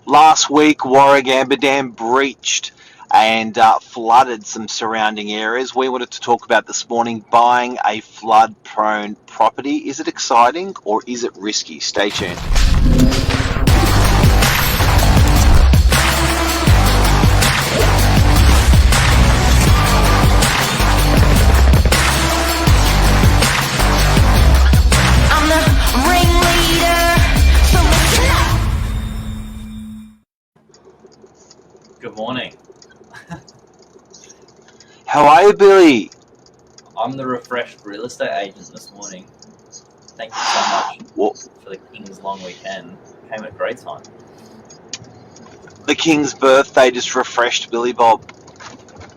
Last week, Warragamba Dam breached and flooded some surrounding areas. We wanted to talk about this morning buying a flood-prone property. Is it exciting or is it risky? Stay tuned. I'm the ringleader, so listen up. Good morning. How are you, Billy? I'm the refreshed real estate agent this morning. Thank you so much Well, for the King's long weekend. Came at a great time. the King's birthday just refreshed Billy Bob.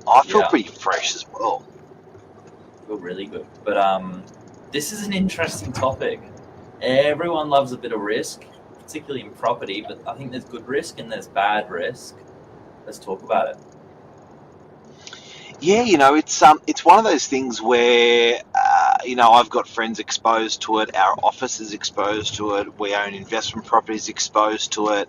I feel Yeah. pretty fresh as well. Feel really good. But this is an interesting topic. Everyone loves a bit of risk, particularly in property, but I think there's good risk and there's bad risk. Let's talk about it. Yeah, it's one of those things where I've got friends exposed to it. Our office is exposed to it. We own investment properties exposed to it.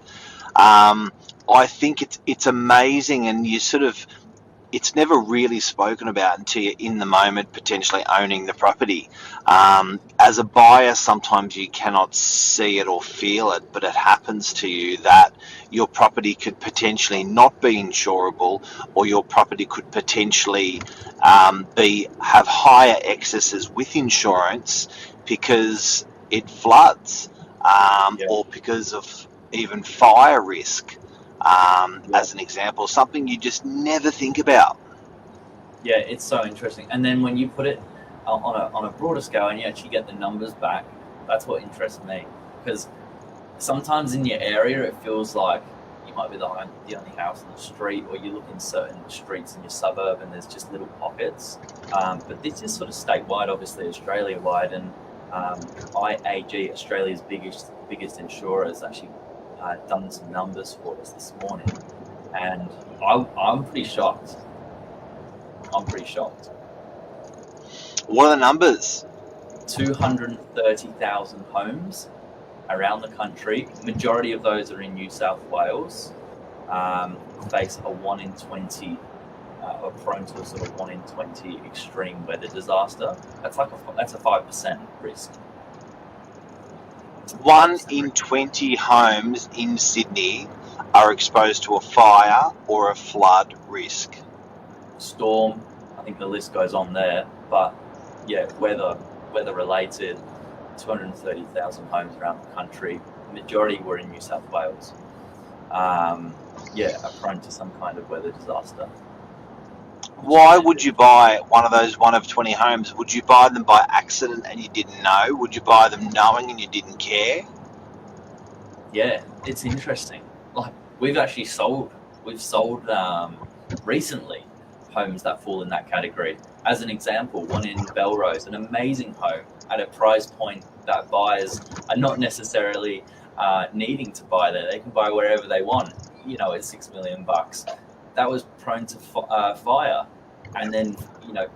I think it's amazing, and it's never really spoken about until you're in the moment, potentially owning the property. As a buyer, sometimes you cannot see it or feel it, but it happens to you that your property could potentially not be insurable, or your property could potentially have higher excesses with insurance because it floods, Yeah. or because of even fire risk. As an example, something you just never think about. Yeah, it's so interesting. And then when you put it on a broader scale and you actually get the numbers back, that's what interests me. Because sometimes in your area, it feels like you might be the only house on the street, or you look in certain streets in your suburb and there's just little pockets. But this is sort of statewide, obviously Australia-wide, and IAG, Australia's biggest insurer, has actually done some numbers for us this morning, and I'm pretty shocked. What are the numbers? 230,000 homes around the country. Majority of those are in New South Wales. Face a 1 in 20, or prone to a sort of 1 in 20 extreme weather disaster. That's a 5% risk. 1 in 20 homes in Sydney are exposed to a fire or a flood risk. Storm, I think the list goes on there, but yeah, weather related. 230,000 homes around the country. Majority were in New South Wales. Are prone to some kind of weather disaster. Why would you buy one of those 1 of 20 homes? Would you buy them by accident and you didn't know? Would you buy them knowing and you didn't care? Yeah, it's interesting. Like we've sold recently homes that fall in that category. As an example, one in Belrose, an amazing home at a price point that buyers are not necessarily needing to buy there. They can buy wherever they want. At $6 million. That was prone to fire, and then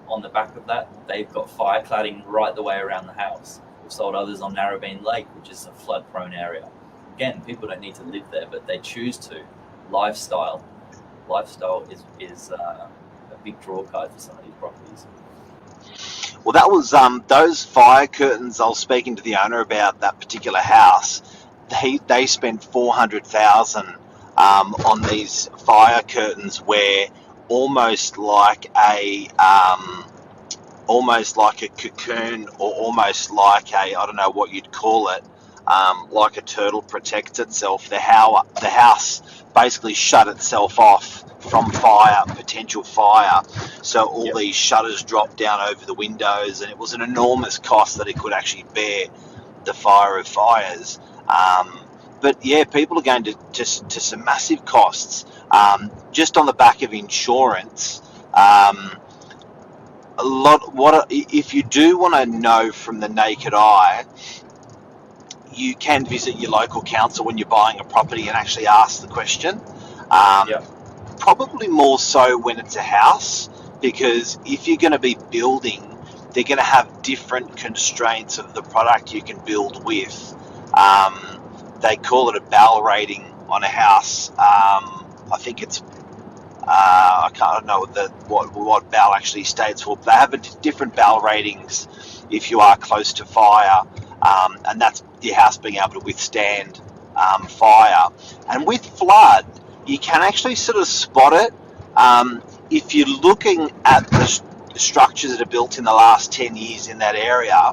on the back of that, they've got fire cladding right the way around the house. We've sold others on Narrabeen Lake, which is a flood-prone area. Again, people don't need to live there, but they choose to. Lifestyle is a big draw card for some of these properties. Well, that was those fire curtains. I was speaking to the owner about that particular house. They spent $400,000 on these fire curtains, where almost like a cocoon, or almost like I don't know what you'd call it, like a turtle protects itself. The house basically shut itself off from potential fire. So all these shutters dropped down over the windows, and it was an enormous cost that it could actually bear the fire of fires. But yeah, people are going to some massive costs just on the back of insurance. If you do want to know from the naked eye, you can visit your local council when you're buying a property and actually ask the question. Probably more so when it's a house, because if you're going to be building, they're going to have different constraints of the product you can build with. they call it a BAL rating on a house. I think it's I can't know what BAL actually stands for. But they have different BAL ratings if you are close to fire, and that's your house being able to withstand fire. And with flood, you can actually sort of spot it if you're looking at the structures that are built in the last 10 years in that area.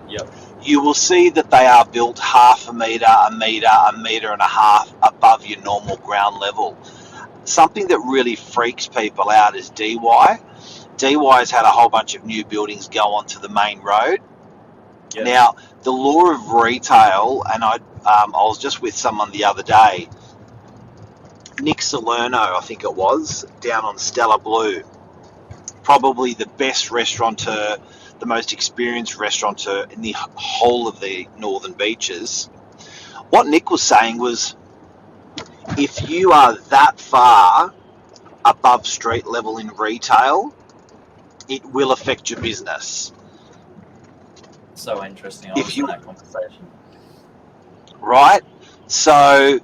Yep. You will see that they are built half a metre, a metre and a half above your normal ground level. Something that really freaks people out is DY. DY's had a whole bunch of new buildings go onto the main road. Yep. Now, the law of retail, and I was just with someone the other day, Nick Salerno, I think it was, down on Stella Blue, probably the best restaurateur, the most experienced restaurateur in the whole of the northern beaches. What Nick was saying was, if you are that far above street level in retail, it will affect your business. So interesting. I was in that conversation. Right? So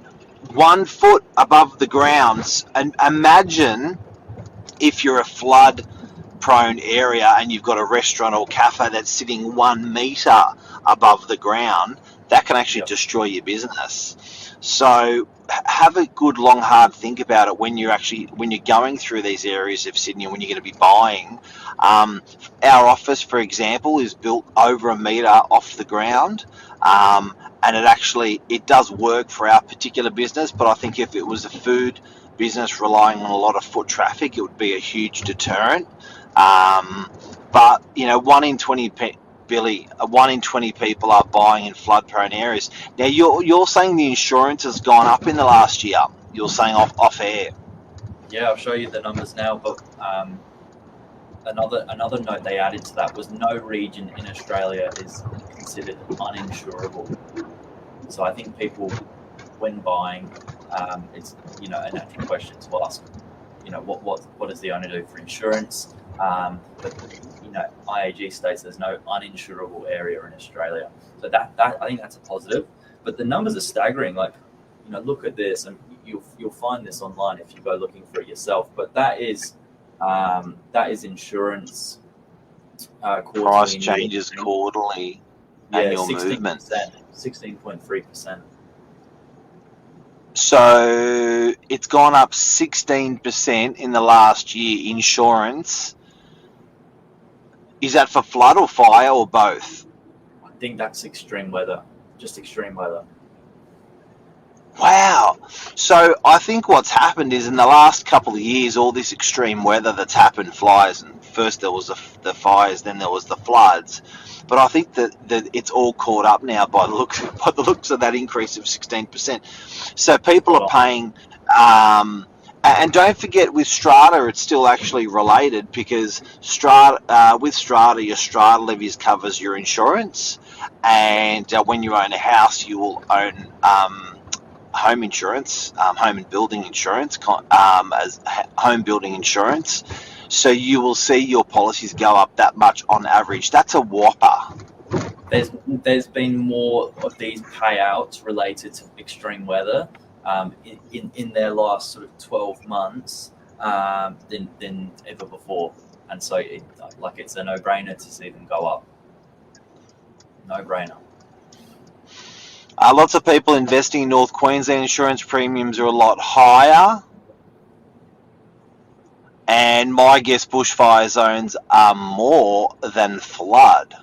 1 foot above the ground, and imagine if you're a flood prone area and you've got a restaurant or cafe that's sitting 1 metre above the ground, that can actually destroy your business. So have a good long hard think about it when you're going through these areas of Sydney and when you're going to be buying. Our office, for example, is built over 1 metre off the ground, and it does work for our particular business. But I think if it was a food business relying on a lot of foot traffic, it would be a huge deterrent. But 1 in 20 people are buying in flood-prone areas. Now, you're saying the insurance has gone up in the last year. You're saying off air. Yeah, I'll show you the numbers now. But another note they added to that was no region in Australia is considered uninsurable. So I think people, when buying, it's a natural question to ask. What does the owner do for insurance? But IAG states there's no uninsurable area in Australia. So that I think that's a positive. But the numbers are staggering. Like, look at this, and you'll find this online if you go looking for it yourself. But that is insurance. Price changes quarterly. Annual 16%, movement. 16.3%. So it's gone up 16% in the last year. Insurance. Is that for flood or fire or both? I think that's extreme weather. Just extreme weather. Wow. So I think what's happened is in the last couple of years, all this extreme weather that's happened flies. And first there was the fires, then there was the floods. But I think that it's all caught up now by the looks of that increase of 16%. So people are paying. And don't forget, with strata, it's still actually related because with strata, your strata levies covers your insurance, and when you own a house, you will own home insurance, home and building insurance, as home building insurance. So you will see your policies go up that much on average. That's a whopper. There's been more of these payouts related to extreme weather. In their last sort of 12 months than ever before, and so it's a no-brainer to see them go up. No-brainer. Lots of people investing in North Queensland. Insurance premiums are a lot higher, and my guess bushfire zones are more than flood.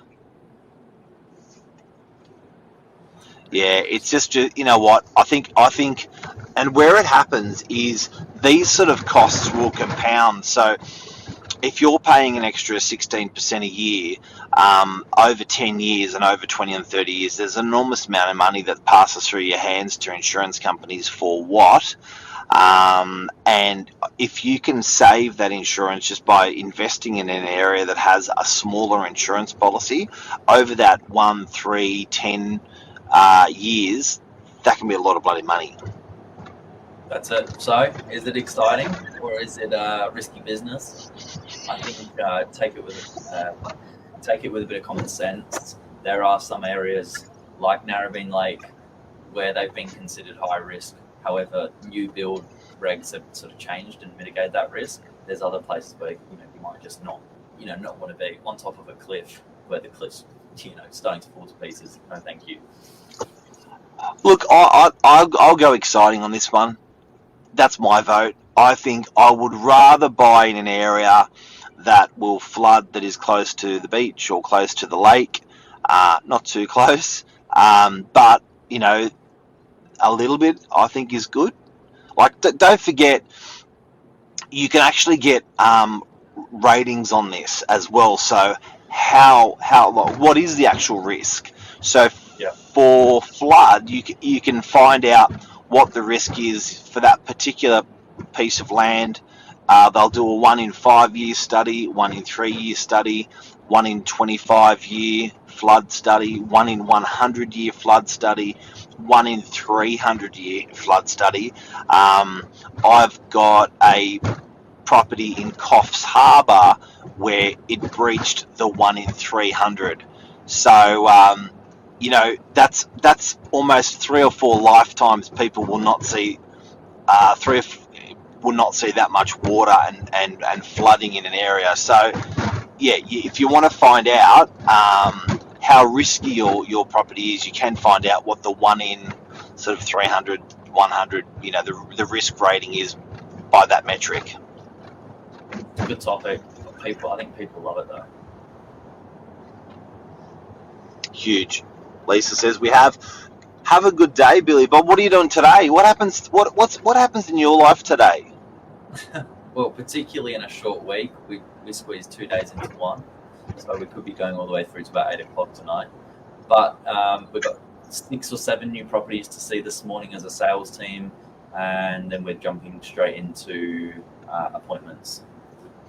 Yeah, it's just, what I think, and where it happens is these sort of costs will compound. So if you're paying an extra 16% a year over 10 years and over 20 and 30 years, there's an enormous amount of money that passes through your hands to insurance companies for what? And if you can save that insurance just by investing in an area that has a smaller insurance policy over that 1, 3, 10 years, that can be a lot of bloody money. That's it. So, is it exciting or is it risky business? I think take it with a bit of common sense. There are some areas like Narrabeen Lake where they've been considered high risk. However, new build regs have sort of changed and mitigated that risk. There's other places where you might just not want to be on top of a cliff where the cliff's starting to fall to pieces. No, thank you. Look, I'll go exciting on this one. That's my vote. I think I would rather buy in an area that will flood, that is close to the beach or close to the lake, not too close, but a little bit I think is good. Like, don't forget, you can actually get ratings on this as well. So what is the actual risk? So for flood, you can find out what the risk is for that particular piece of land. They'll do a 1 in 5 year study, 1 in 3 year study, 1 in 25 year flood study, 1 in 100 year flood study, 1 in 300 year flood study. I've got a property in Coffs Harbour where it breached the 1 in 300. So that's almost 3 or 4 lifetimes people will not see that much water and flooding in an area. So if you want to find out how risky your property is, you can find out what the 1 in sort of 300, 100, the risk rating is by that metric. It's a good topic. I think people love it though. Huge. Lisa says we have a good day, Billy. But what are you doing today? What happens? What happens in your life today? Well, particularly in a short week, we squeezed 2 days into one, so we could be going all the way through to about 8 o'clock tonight. But we've got 6 or 7 new properties to see this morning as a sales team, and then we're jumping straight into appointments.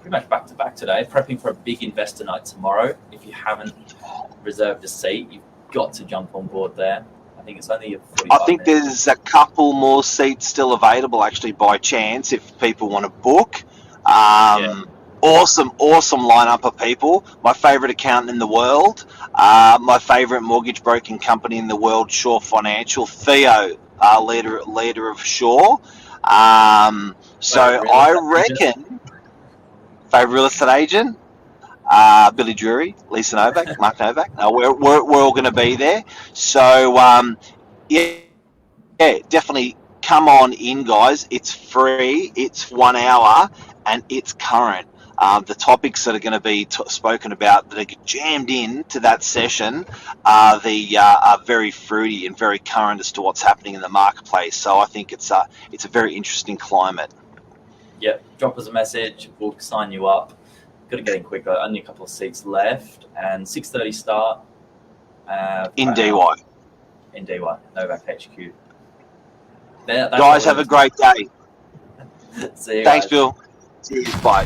Pretty much back to back today, prepping for a big investor night tomorrow. If you haven't reserved a seat, you've got to jump on board there. I think it's only 45 I think minutes. there's a couple more seats still available, actually, by chance, if people want to book. Awesome lineup of people. My favourite accountant in the world, my favourite mortgage broking company in the world, Shaw Financial, Theo, leader of Shaw. I reckon, favourite real estate agent, Billy Drury, Lisa Novak, Mark Novak. No, we're all going to be there. So definitely come on in, guys. It's free. It's 1 hour, and it's current. The topics that are going to be spoken about that are jammed in to that session are very fruity and very current as to what's happening in the marketplace. So I think it's a very interesting climate. Yep, drop us a message. We'll sign you up. Got to get in quicker. Only a couple of seats left, and 6:30 start. In DY. In DY, Novak HQ. Guys, have a great day. See you. Thanks, guys. Bill. Cheers. Bye.